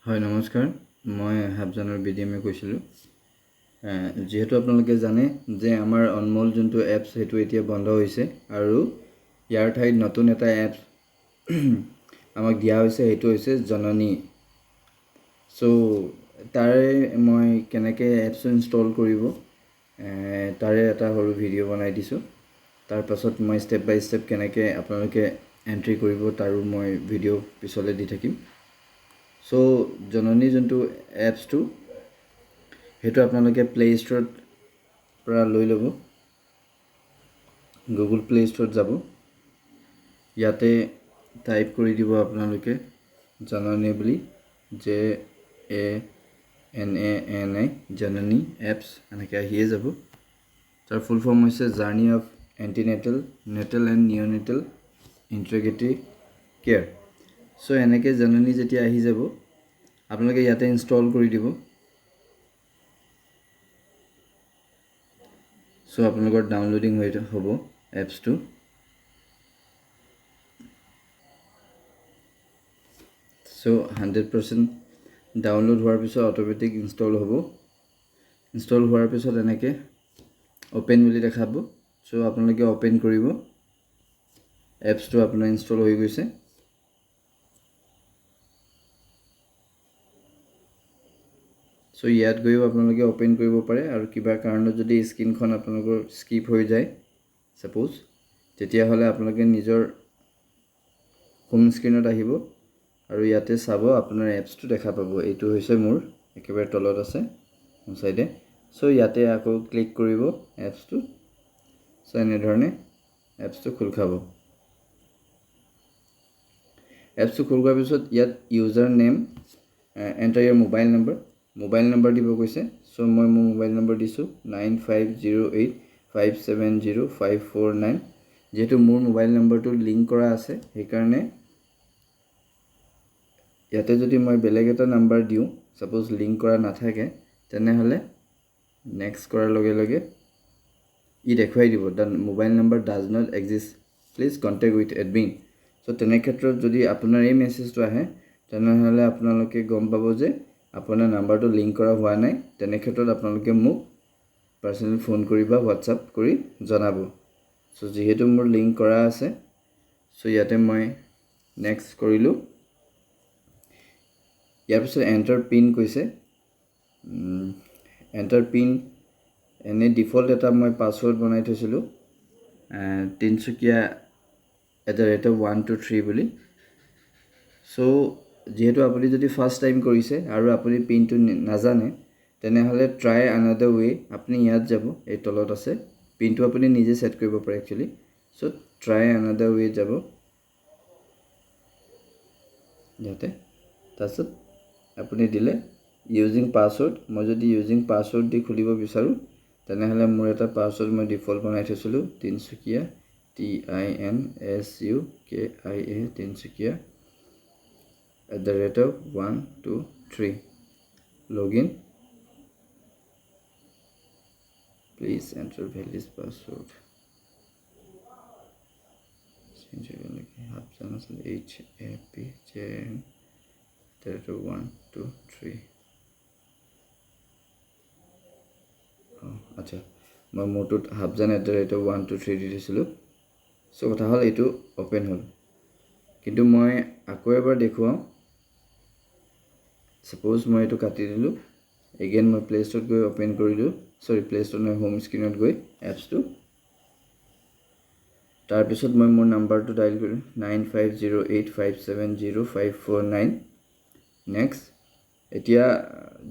হয় নমস্কাৰ মই হাবজানৰ বিডিএমে কৈছিলোঁ যেহেতু আপোনালোকে জানে যে আমাৰ অনমোল যোনটো এপছ সেইটো এতিয়া বন্ধ হৈছে আৰু ইয়াৰ ঠাইত নতুন এটা এপছ আমাক দিয়া হৈছে সেইটো হৈছে জননী সো তাৰে মই কেনেকৈ এপছ ইনষ্টল কৰিব তাৰে এটা সৰু ভিডিঅ' বনাই দিছোঁ তাৰ পাছত মই ষ্টেপ বাই ষ্টেপ কেনেকৈ আপোনালোকে এন্ট্ৰি কৰিব তাৰো মই ভিডিঅ' পিছলৈ দি থাকিম সো জননী যোনটো এপছটো সেইটো আপোনালোকে প্লে ষ্ট'ৰত পৰা লৈ ল'ব গুগল প্লে ষ্ট'ৰত যাব ইয়াতে টাইপ কৰি দিব আপোনালোকে জননী বুলি JANANI জননী এপছ এনেকৈ আহিয়ে যাব তাৰ ফুল ফৰ্ম হৈছে journey of antenatal natal and neonatal integrative care so এনেকৈ জননী যেতিয়া আহি যাব আপোনালোকে ইয়াতে ইনষ্টল কৰি দিব সো আপোনালোকৰ ডাউনলোডিং হৈ হ'ব এপছটো সো 100% ডাউনলোড হোৱাৰ পিছত অটোমেটিক ইনষ্টল হ'ব ইনষ্টল হোৱাৰ পিছত এনেকৈ ওপেন বুলি দেখাব সো আপোনালোকে ওপেন কৰিব এপছটো আপোনাৰ ইনষ্টল হৈ গৈছে সো ইয়াত গৈও আপোনালোকে ওপেন কৰিব পাৰে আৰু কিবা কাৰণত যদি স্ক্ৰীনখন আপোনালোকৰ স্কিপ হৈ যায় সাপোজ তেতিয়াহ'লে আপোনালোকে নিজৰ হোম স্ক্ৰীনত আহিব আৰু ইয়াতে চাব আপোনাৰ এপছটো দেখা পাব এইটো হৈছে মোৰ একেবাৰে তলত আছে সোঁ সাইডে সো ইয়াতে আকৌ ক্লিক কৰিব এপছটো সো এনেধৰণে এপছটো খোল খাব এপছটো খোল খোৱাৰ পিছত ইয়াত ইউজাৰ নেম এণ্টাৰ ইয়াৰ মোবাইল নম্বৰ দিব কৈছে সো মই মোৰ মোবাইল নম্বৰ দিছোঁ 9508570549 যেহেতু মোৰ মোবাইল নম্বৰটো লিংক কৰা আছে সেইকাৰণে ইয়াতে যদি মই বেলেগ এটা নাম্বাৰ দিওঁ সাপোজ লিংক কৰা নাথাকে তেনেহ'লে নেক্সট কৰাৰ লগে লগে ই দেখুৱাই দিব the mobile number does not exist please contact with admin so তেনে ক্ষেত্ৰত যদি আপোনাৰ এই মেছেজটো আহে তেনেহ'লে আপোনালোকে গম পাব যে আপোনাৰ নাম্বাৰটো লিংক কৰা হোৱা নাই তেনে ক্ষেত্ৰত আপোনালোকে মোক পাৰ্চনেল ফোন কৰি বা হোৱাটছআপ কৰি জনাব সো যেহেতু মোৰ লিংক কৰা আছে সো ইয়াতে মই নেক্সট কৰিলোঁ ইয়াৰ পিছত এণ্টাৰ পিন কৈছে এণ্টাৰ পিন এনে ডিফল্ট এটা মই পাছৱৰ্ড বনাই থৈছিলোঁ তিনচুকীয়া @123 বুলি সো যেহেতু আপুনি যদি ফাৰ্ষ্ট টাইম কৰিছে আৰু আপুনি পিনটো নাজানে তেনেহ'লে ট্ৰাই আনাদাৰ ৱে আপুনি ইয়াত যাব এই তলত আছে পিনটো আপুনি নিজে সেট কৰিব পাৰে একচুয়ালি সো ট্ৰাই আনাদাৰ ৱে যাব ইয়াতে তাৰপিছত আপুনি দিলে ইউজিং পাছৱৰ্ড মই যদি ইউজিং পাছৱৰ্ড দি খুলিব বিচাৰোঁ তেনেহ'লে মোৰ এটা পাছৱৰ্ড মই ডিফল্ট বনাই থৈছিলোঁ Tinsukia TINSUKIA Tinsukia @123 login please enter valid password HAPJN123 আচ্ছা মই মোৰটোত হাবজান @123 দি দিছিলোঁ সো কথা হ'ল এইটো ওপেন হ'ল কিন্তু মই আকৌ এবাৰ দেখুৱাওঁ সাপোজ মই এইটো কাটি দিলোঁ এগেইন মই প্লে ষ্ট'ৰত গৈ ওপেন কৰিলোঁ সৰি প্লে ষ্ট'ৰ নহয় হোম স্ক্ৰীনত গৈ এপছটো তাৰপিছত মই মোৰ নাম্বাৰটো ডাইল কৰিলোঁ 9508570549 নেক্সট এতিয়া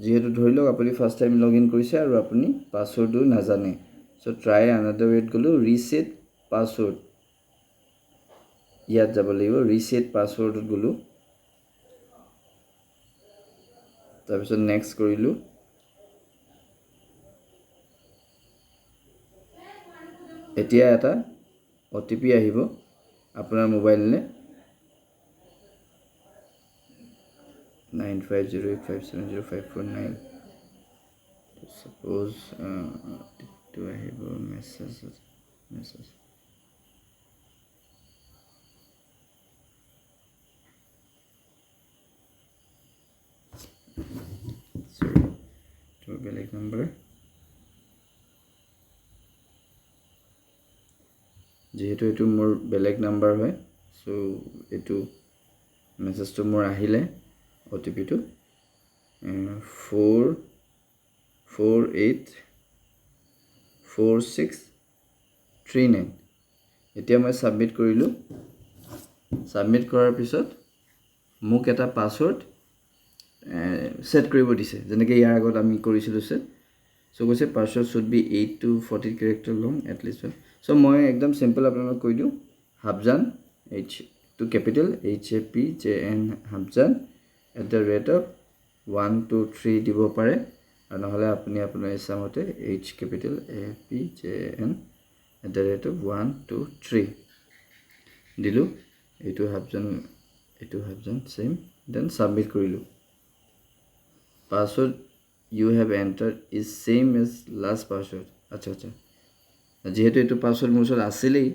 যেহেতু ধৰি লওক আপুনি ফাৰ্ষ্ট টাইম লগইন কৰিছে আৰু আপুনি পাছৱৰ্ডটো নাজানে সো ট্ৰাই আনাদাৰ ৱেত গ'লোঁ ৰিছেট পাছৱৰ্ড ইয়াত যাব লাগিব ৰিছেট পাছৱৰ্ডত গ'লোঁ তাৰপিছত নেক্সট কৰিলোঁ এতিয়া এটা OTP আহিব আপোনাৰ মোবাইললৈ 9508570549 suppose to আহিব মেছেজ বেলেগ নাম্বাৰ যেহেতু এইটো মোৰ বেলেগ নাম্বাৰ হয় সো এইটো মেছেজটো মোৰ আহিলে OTP-টো 4484639 এতিয়া মই সাবমিট কৰিলো সাবমিট কৰাৰ পিছত মোক এটা পাসওয়াৰ্ড সেট কৰিব দিছে যেনেকৈ ইয়াৰ আগত আমি কৰিছিলো সেট সো কৈছে password should be 8 to 40 character long at least so মই একদম সিম্পল আপোনাক কৈ দিও হাবজান h to capital HAPJN হাবজান @123 দিব পাৰে আৰু নহলে আপুনি আপোনাৰ ইচ্ছামতে h capital APJN @123 দিলো এইটো হাবজান সেম দেন সাবমিট কৰিলো password you have entered is same as last password আচ্ছা যেহেতু এইটো পাসওয়ার্ড মোৰ ওচৰত আছিলেই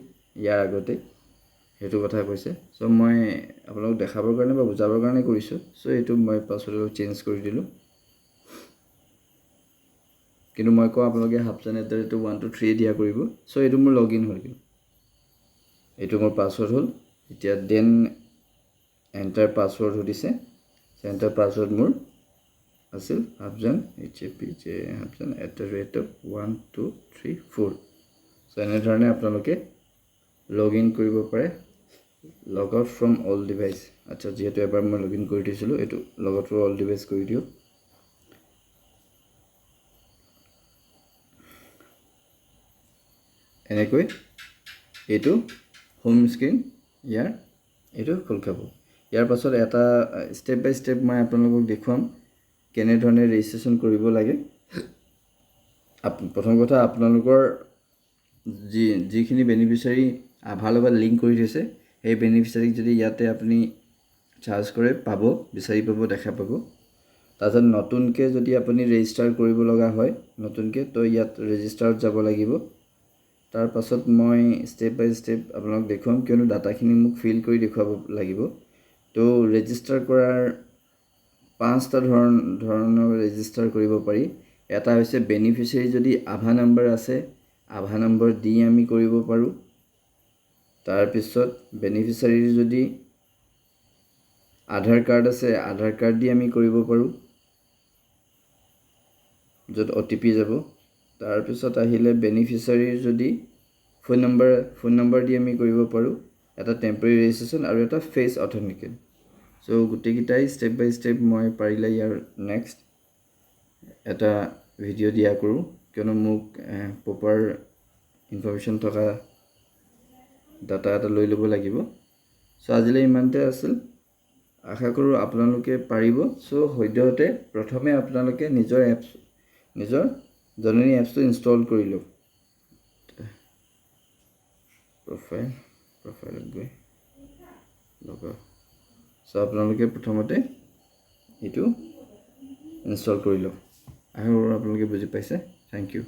ইয়াৰ আগতে হেতু কথা কৈছে সো মই আপোনাক দেখাবৰ কাৰণে বা বুজাবৰ কাৰণে কৰিছো সো এইটো মই পাসওয়াৰ্ড চেঞ্জ কৰি দিলো কিন্তু মই কো আপোনালোকে হাবজান @123 দিয়া কৰিব সো এইটো মোৰ লগইন হৈ গল এইটো মোৰ পাসওয়াৰ্ড হল এতিয়া দেন এন্টাৰ পাসওয়াৰ্ড হদিছে এন্টাৰ পাসওয়াৰ্ড মোৰ আছিল হাবজান HAPJN @123 সো এনে ধৰণে আপোনালোকে লগইন কৰিব পাৰে লগ আউট ফ্ৰম অল ডিভাইস আচ্ছা যেহেতু এবাৰ মই লগইন কৰি দিছিলো এটো লগ আউট ফ্ৰম অল ডিভাইস কৰি দিও এনেকৈ এটো হোম স্ক্ৰিন ইয়াৰ এটো খোল খাব ইয়াৰ পাছত এটা স্টেপ বাই স্টেপ মই আপোনালোকক দেখুৱাম কেনে ধৰণে ৰেজিষ্ট্ৰেচন কৰিব লাগে প্ৰথম কথা আপোনালোকৰ যিখিনি বেনিফিচিয়াৰি আধাৰ লগত লিংক কৰি থৈছে এই বেনিফিচিয়াৰিক যদি ইয়াতে আপুনি চাৰ্জ কৰে পাব বিচাৰি পাব দেখা পাব তাৰছত নতুনকে যদি আপুনি ৰেজিষ্টাৰ কৰিব লগা হয় নতুনকে তো ইয়াত ৰেজিষ্টাৰত যাব লাগিব তাৰ পাছত মই স্টেপ বাই স্টেপ আপোনালোক দেখুৱাম কিয়নো ডাটাখিনি মোক ফিল কৰি দেখুৱাব লাগিব তো ৰেজিষ্টাৰ কৰাৰ পাঁচটা ধৰণৰ ৰেজিষ্টাৰ কৰিব পাৰি এটা হৈছে বেনিফিচিয়াৰি যদি আভা নাম্বাৰ আছে আভা নম্বৰ দি আমি কৰিব পাৰো তাৰ পিছত বেনিফিচিয়াৰি যদি আধাৰ কাৰ্ড আছে আধাৰ কাৰ্ড দি আমি কৰিব পাৰো যত OTP যাব তাৰ পিছত আহিলে বেনিফিচিয়াৰি যদি ফোন নম্বৰ দি আমি কৰিব পাৰো এটা টেম্পৰেৰী ৰেজিষ্ট্ৰেচন আৰু এটা ফেস অথেন্টিকেট সো গুটেকিটাই স্টেপ বাই স্টেপ মই পাৰিলে ইয়াৰ নেক্সট এটা ভিডিও দিয়া কৰো কিয়নো মোক প্ৰপাৰ ইনফৰমেশন থকা ডাটা এটা লৈ লব লাগিব সো আজিলৈ ইমানতে আছিল আশা কৰো আপোনালোকে পাৰিব সো সদ্যহতে প্ৰথমে আপোনালোকে নিজৰ জননী এপছটো ইনষ্টল কৰি লওক প্ৰফাইলত গৈ লগা সো আপোনালোকে প্ৰথমতে এটো ইনষ্টল কৰি লওক আশা কৰো আপোনালোকে বুজি পাইছে থ্যাংক ইউ